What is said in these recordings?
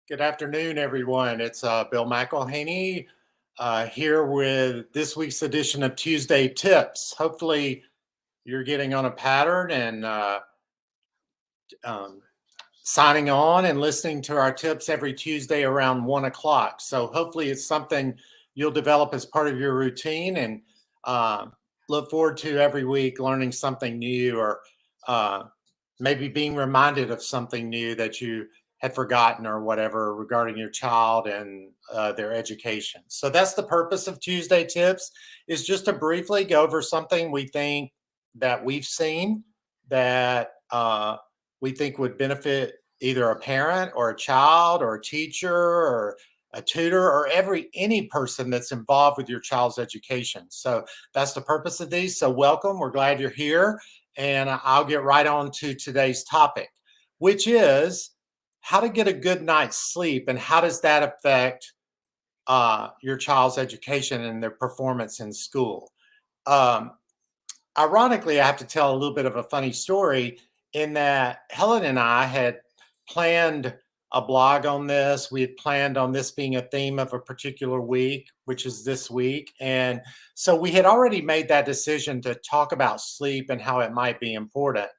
Good afternoon, everyone. It's Bill McElhaney here with this week's edition of Tuesday Tips. Hopefully, you're getting on a pattern and um, signing on and listening to our tips every Tuesday around 1 o'clock. So, hopefully, it's something you'll develop as part of your routine and uh, look forward to every week learning something new or uh, maybe being reminded of something new that you had forgotten or whatever regarding your child and their education. So that's the purpose of Tuesday Tips, is just to briefly go over something we think that we've seen that we think would benefit either a parent or a child or a teacher or a tutor or any person that's involved with your child's education. So that's the purpose of these. So welcome. We're glad you're here. And I'll get right on to today's topic, which is how to get a good night's sleep and how does that affect your child's education and their performance in school. Um, Ironically, I have to tell a little bit of a funny story in that Helen and I had planned a blog on this. We had planned on this being a theme of a particular week, which is this week. And so we had already made that decision to talk about sleep and how it might be important.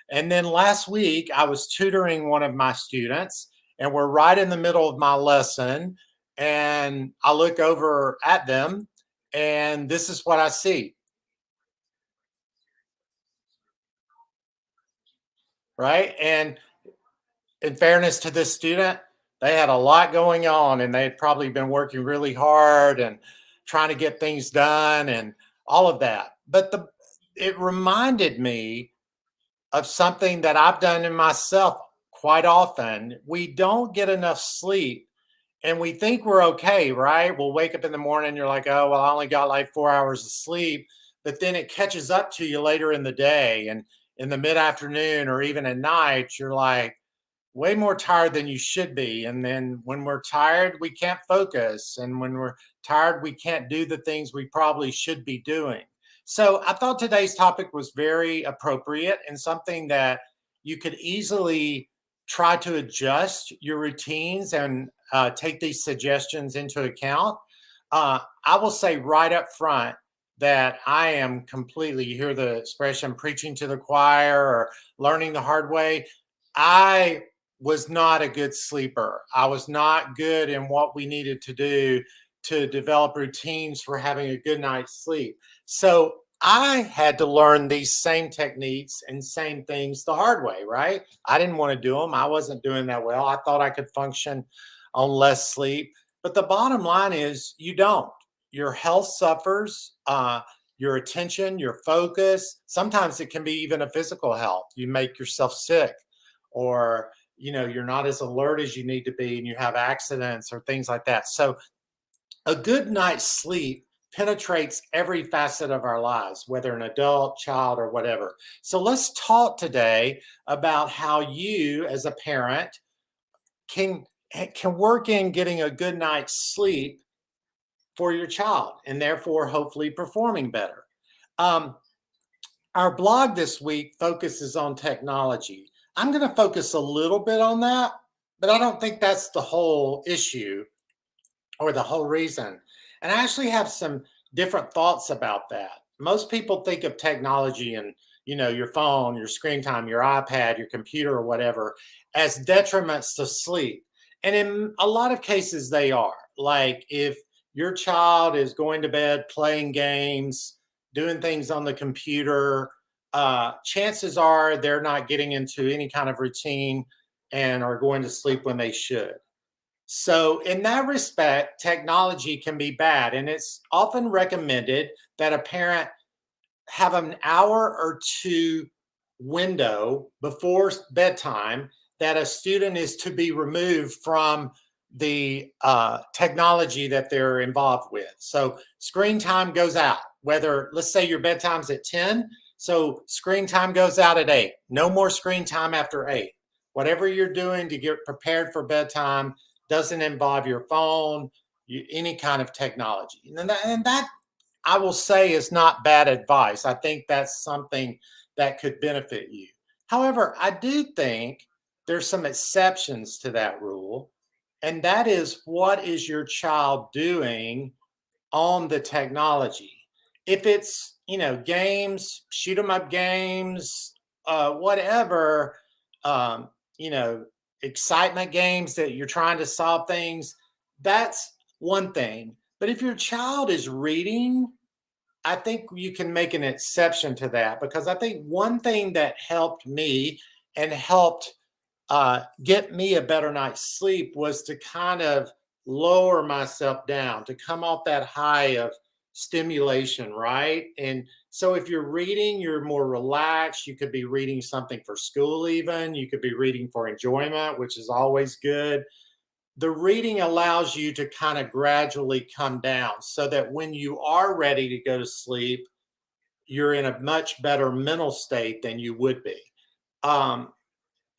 And then last week, I was tutoring one of my students, and we're right in the middle of my lesson. And I look over at them, and this is what I see, right? And in fairness to this student, they had a lot going on and they had probably been working really hard and trying to get things done and all of that. But it reminded me of something that I've done in myself quite often. We don't get enough sleep and we think we're okay, right? We'll wake up in the morning, you're like, oh, well, I only got like 4 hours of sleep. But then it catches up to you later in the day and in the mid afternoon or even at night, you're like, way more tired than you should be. And then when we're tired, we can't focus. And when we're tired, we can't do the things we probably should be doing. So I thought today's topic was very appropriate and something that you could easily try to adjust your routines and take these suggestions into account. I will say right up front that I am completely, you hear the expression preaching to the choir or learning the hard way. I was not a good sleeper. I was not good in what we needed to do to develop routines for having a good night's sleep. So I had to learn these same techniques and same things the hard way, right? I didn't want to do them. I wasn't doing that well. I thought I could function on less sleep. But the bottom line is you don't. Your health suffers. Your attention, your focus. Sometimes it can be even a physical health. You make yourself sick or you're not as alert as you need to be and you have accidents or things like that. So a good night's sleep penetrates every facet of our lives, whether an adult, child, or whatever. So let's talk today about how you as a parent can can work in getting a good night's sleep for your child and therefore hopefully performing better. um, our blog this week focuses on technology. I'm going to focus a little bit on that, but I don't think that's the whole issue or the whole reason. And I actually have some different thoughts about that. Most people think of technology and your phone, your screen time, your iPad, your computer, or whatever as detriments to sleep. And in a lot of cases, they are. Like if your child is going to bed playing games, doing things on the computer, chances are they're not getting into any kind of routine and are going to sleep when they should. So, in that respect, technology can be bad. And it's often recommended that a parent have an hour or two window before bedtime that a student is to be removed from the technology that they're involved with. So, screen time goes out, whether, let's say, your bedtime's at 10. So, screen time goes out at 8. No more screen time after 8. Whatever you're doing to get prepared for bedtime doesn't involve your phone, any kind of technology. And that I will say is not bad advice. I think that's something that could benefit you. However, I do think there's some exceptions to that rule. And that is, what is your child doing on the technology? If it's, games, shoot 'em up games, whatever, um, you know, excitement games that you're trying to solve things, that's one thing. But if your child is reading, I think you can make an exception to that, because I think one thing that helped me and helped get me a better night's sleep was to kind of lower myself down, to come off that high of stimulation, right? And so if you're reading, you're more relaxed. You could be reading something for school, even. You could be reading for enjoyment, which is always good. The reading allows you to kind of gradually come down so that when you are ready to go to sleep, you're in a much better mental state than you would be. Um,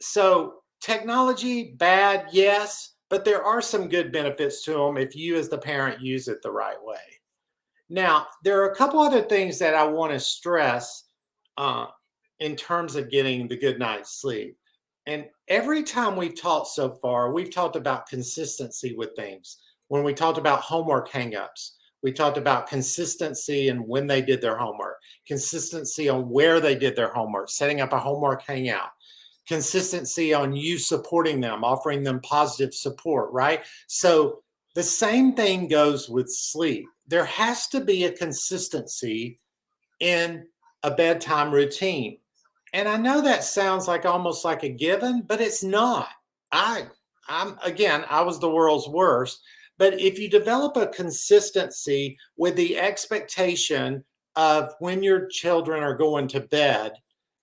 so technology, bad, yes, but there are some good benefits to them if you as the parent use it the right way. Now, there are a couple other things that I want to stress uh, in terms of getting the good night's sleep. And every time we've talked so far, we've talked about consistency with things. When we talked about homework hangups, we talked about consistency and when they did their homework, consistency on where they did their homework, setting up a homework hangout, consistency on you supporting them, offering them positive support, right? So the same thing goes with sleep. There has to be a consistency in a bedtime routine. And I know that sounds like almost like a given, but it's not. I I was the world's worst, but if you develop a consistency with the expectation of when your children are going to bed,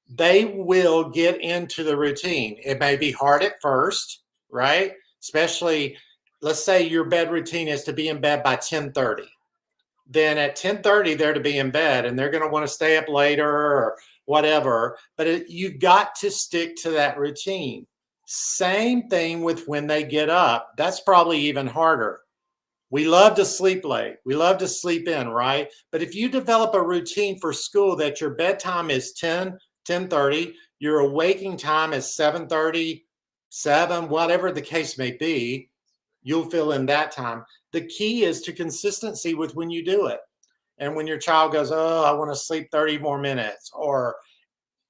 they will get into the routine. It may be hard at first, right? Especially, let's say your bed routine is to be in bed by 10:30. Then at 10:30 they're to be in bed, and they're going to want to stay up later or whatever, but you've got to stick to that routine. Same thing with when they get up. That's probably even harder. We love to sleep late. We love to sleep in, right? But if you develop a routine for school that your bedtime is 10:30, your awaking time is 7:30, 7, whatever the case may be, you'll fill in that time. The key is to consistency with when you do it. And when your child goes, "Oh, I want to sleep 30 more minutes," or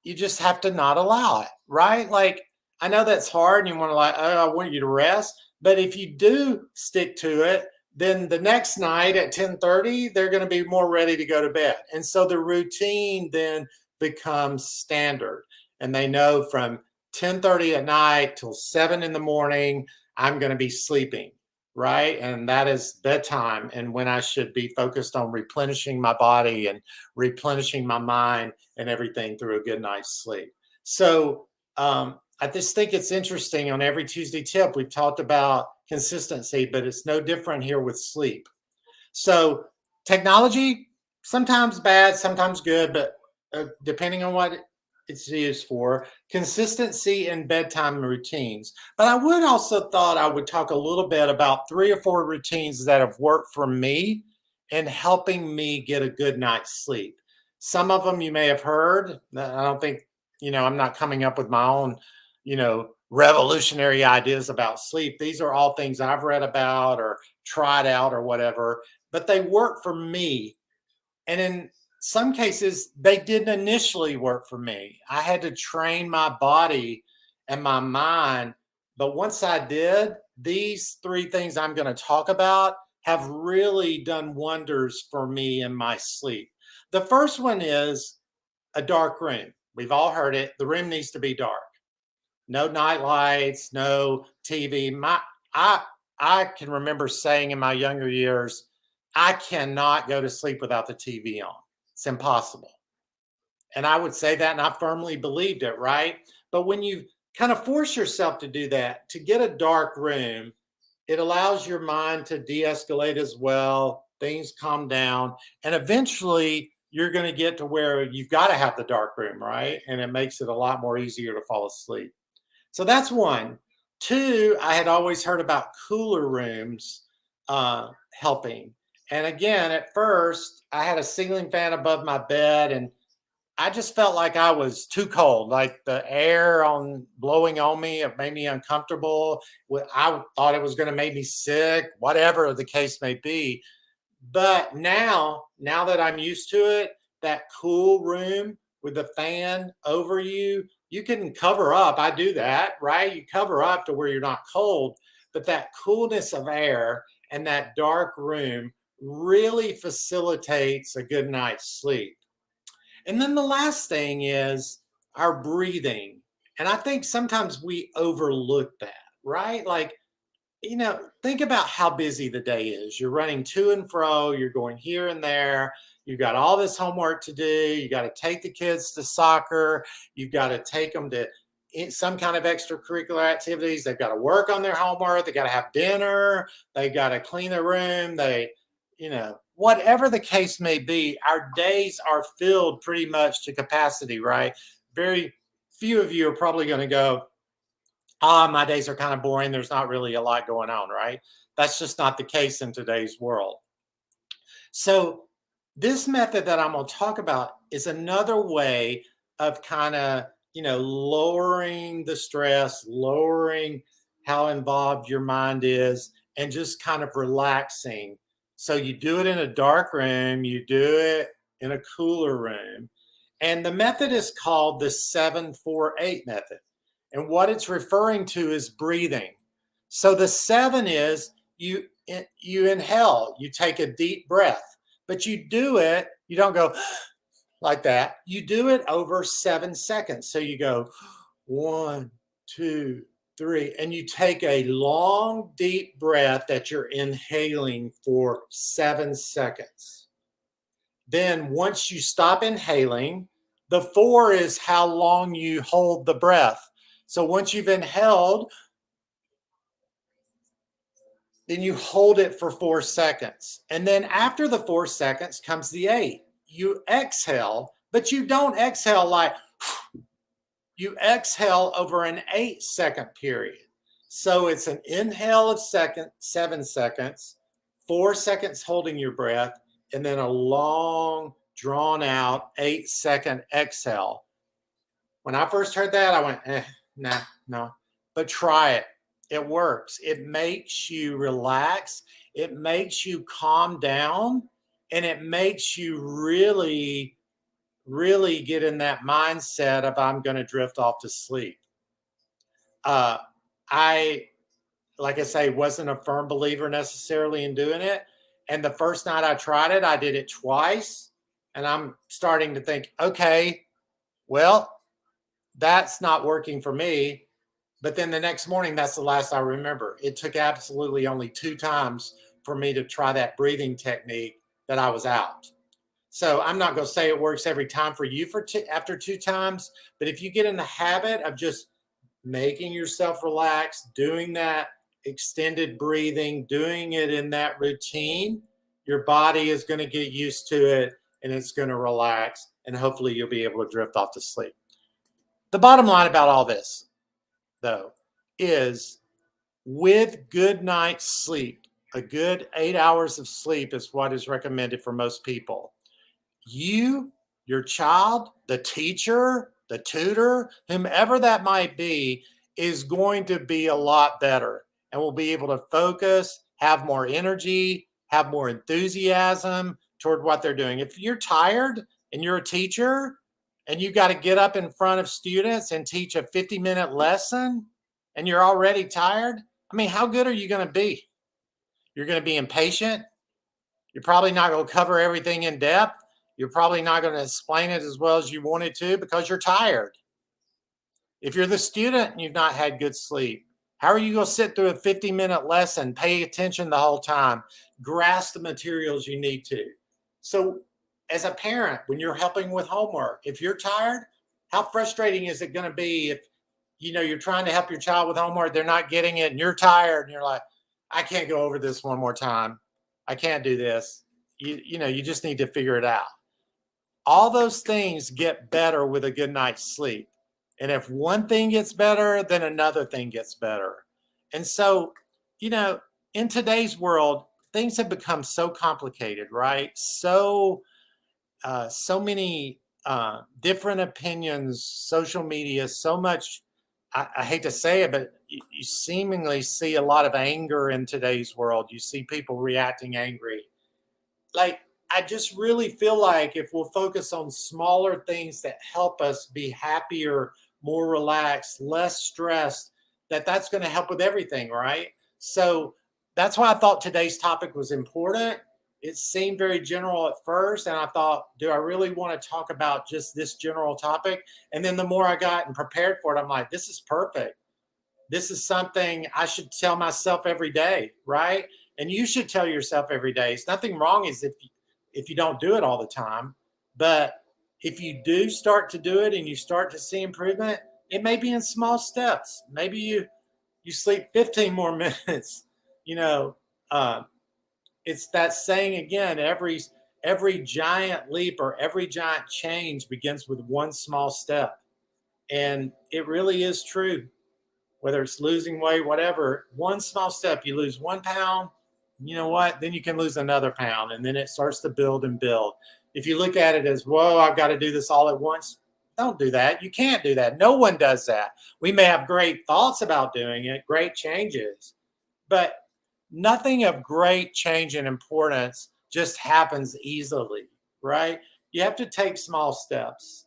you just have to not allow it, right? Like, I know that's hard and you want to, like, "Oh, I want you to rest." But if you do stick to it, then the next night at 10:30, they're going to be more ready to go to bed. And so the routine then becomes standard. And they know from 10:30 at night till 7 in the morning, I'm going to be sleeping, right? And that is bedtime, and when I should be focused on replenishing my body and replenishing my mind and everything through a good night's sleep. So I just think it's interesting. On every Tuesday tip, we've talked about consistency, but it's no different here with sleep. So technology, sometimes bad, sometimes good, but depending on what it's used for, consistency in bedtime routines. But I would also thought I would talk a little bit about 3 or 4 routines that have worked for me in helping me get a good night's sleep. Some of them you may have heard. I don't think, I'm not coming up with my own, revolutionary ideas about sleep. These are all things I've read about or tried out or whatever, but they work for me. And in some cases, they didn't initially work for me. I had to train my body and my mind. But once I did, these 3 things I'm going to talk about have really done wonders for me in my sleep. The first one is a dark room. We've all heard it. The room needs to be dark. No night lights, no TV. I can remember saying in my younger years, I cannot go to sleep without the TV on. It's impossible. And I would say that, and I firmly believed it, right? But when you kind of force yourself to do that, to get a dark room, it allows your mind to de escalate as well. Things calm down. And eventually, you're going to get to where you've got to have the dark room, right? And it makes it a lot more easier to fall asleep. So that's one. 2, I had always heard about cooler rooms helping. And again, at first, I had a ceiling fan above my bed, and I just felt like I was too cold, like the air on blowing on me, it made me uncomfortable. I thought it was going to make me sick, whatever the case may be. But now that I'm used to it, that cool room with the fan over you, you can cover up. I do that, right? You cover up to where you're not cold, but that coolness of air and that dark room really facilitates a good night's sleep. And then the last thing is our breathing. And I think sometimes we overlook that, right? Like, think about how busy the day is. You're running to and fro, you're going here and there. You got all this homework to do. You got to take the kids to soccer. You've got to take them to some kind of extracurricular activities. They've got to work on their homework. They got to have dinner. They got to clean their room. Whatever the case may be, our days are filled pretty much to capacity, right? Very few of you are probably going to go, my days are kind of boring. There's not really a lot going on, right? That's just not the case in today's world. So, this method that I'm going to talk about is another way of kind of, lowering the stress, lowering how involved your mind is, and just kind of relaxing. So, you do it in a dark room, you do it in a cooler room. And the method is called the 7-4-8 method. And what it's referring to is breathing. So the 7 is you inhale, you take a deep breath, but you do it, you don't go like that. You do it over 7 seconds. So you go 1, 2, 3, and you take a long, deep breath that you're inhaling for 7 seconds. Then once you stop inhaling, the 4 is how long you hold the breath. So once you've inhaled, then you hold it for 4 seconds. And then after the 4 seconds comes the 8. You exhale, but you don't exhale like, you exhale over an 8-second period. So it's an inhale of 7 seconds, 4 seconds holding your breath, and then a long, drawn out 8-second exhale. When I first heard that, I went, nah, no. But try it. It works. It makes you relax. It makes you calm down. And it makes you really, really get in that mindset of I'm going to drift off to sleep. I, like I say, wasn't a firm believer necessarily in doing it. And the first night I tried it, I did it twice. And I'm starting to think, okay, well, that's not working for me. But then the next morning, that's the last I remember. It took absolutely only 2 times for me to try that breathing technique that I was out. So I'm not going to say it works every time for you after 2 times, but if you get in the habit of just making yourself relax, doing that extended breathing, doing it in that routine, your body is going to get used to it and it's going to relax, and hopefully you'll be able to drift off to sleep. The bottom line about all this, though, is with good night's sleep, a good 8 hours of sleep is what is recommended for most people. You, your child, the teacher, the tutor, whomever that might be, is going to be a lot better and will be able to focus, have more energy, have more enthusiasm toward what they're doing. If you're tired and you're a teacher and you got to get up in front of students and teach a 50-minute lesson and you're already tired, I mean, how good are you going to be? You're going to be impatient. You're probably not going to cover everything in depth. You're probably not going to explain it as well as you wanted to because you're tired. If you're the student and you've not had good sleep, how are you going to sit through a 50-minute lesson, pay attention the whole time, grasp the materials you need to? So as a parent, when you're helping with homework, if you're tired, how frustrating is it going to be if you're trying to help your child with homework, they're not getting it, and you're tired, and you're like, I can't go over this one more time. I can't do this. You just need to figure it out. All those things get better with a good night's sleep. And if one thing gets better, then another thing gets better. And so, in today's world, things have become so complicated, right? So many different opinions, social media, so much. I hate to say it, but you seemingly see a lot of anger in today's world. You see people reacting angry. Like, I just really feel like if we'll focus on smaller things that help us be happier, more relaxed, less stressed, that's going to help with everything, right? So that's why I thought today's topic was important. It seemed very general at first, and I thought, do I really want to talk about just this general topic? And then the more I got and prepared for it, I'm like, this is perfect. This is something I should tell myself every day, right? And you should tell yourself every day. It's nothing wrong is if you don't do it all the time, but if you do start to do it and you start to see improvement, it may be in small steps. Maybe you sleep 15 more minutes. You know, uh, it's that saying again. Every giant leap or every giant change begins with one small step, and it really is true, whether it's losing weight, whatever, one small step, you lose 1 pound, you know what? Then you can lose another pound, and then it starts to build and build. If you look at it as, whoa, I've got to do this all at once, don't do that. You can't do that. No one does that. We may have great thoughts about doing it, great changes, but nothing of great change and importance just happens easily, right? You have to take small steps.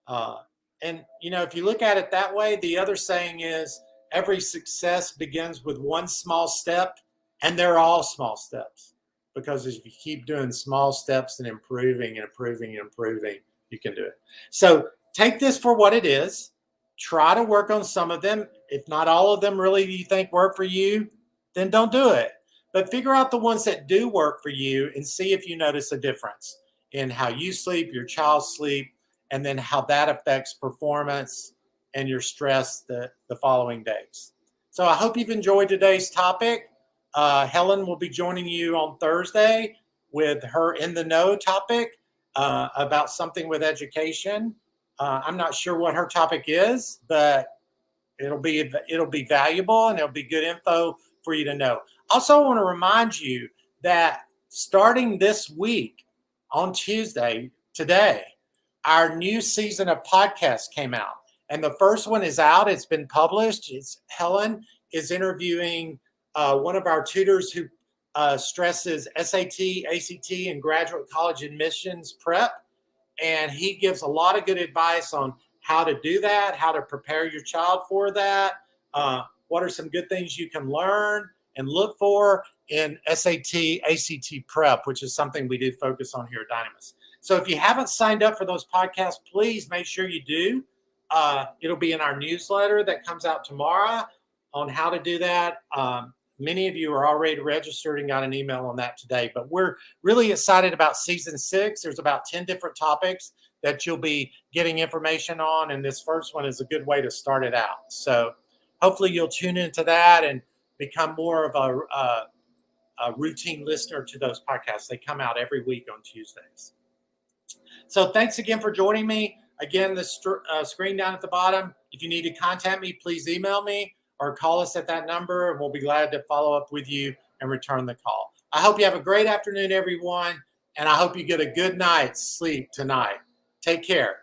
Uh, and if you look at it that way, the other saying is every success begins with one small step, and they're all small steps. Because if you keep doing small steps and improving and improving and improving, you can do it. So take this for what it is. Try to work on some of them. If not all of them really you think work for you, then don't do it. But figure out the ones that do work for you and see if you notice a difference in how you sleep, your child's sleep, and then how that affects performance and your stress the following days. So I hope you've enjoyed today's topic. Helen will be joining you on Thursday with her In the Know topic about something with education. I'm not sure what her topic is, but it'll be valuable and it'll be good info for you to know. Also, I want to remind you that starting this week on Tuesday, today, our new season of podcasts came out. And the first one is out. It's been published. Helen is interviewing one of our tutors who stresses SAT, ACT, and graduate college admissions prep. And he gives a lot of good advice on how to do that, how to prepare your child for that, what are some good things you can learn and look for in SAT, ACT prep, which is something we do focus on here at Dynamis. So if you haven't signed up for those podcasts, please make sure you do. It'll be in our newsletter that comes out tomorrow on how to do that. Many of you are already registered and got an email on that today, but we're really excited about season 6. There's about 10 different topics that you'll be getting information on, and this first one is a good way to start it out. So hopefully you'll tune into that and become more of a routine listener to those podcasts. They come out every week on Tuesdays. So thanks again for joining me. Again, the screen down at the bottom. If you need to contact me, please email me or call us at that number, and we'll be glad to follow up with you and return the call. I hope you have a great afternoon, everyone, and I hope you get a good night's sleep tonight. Take care.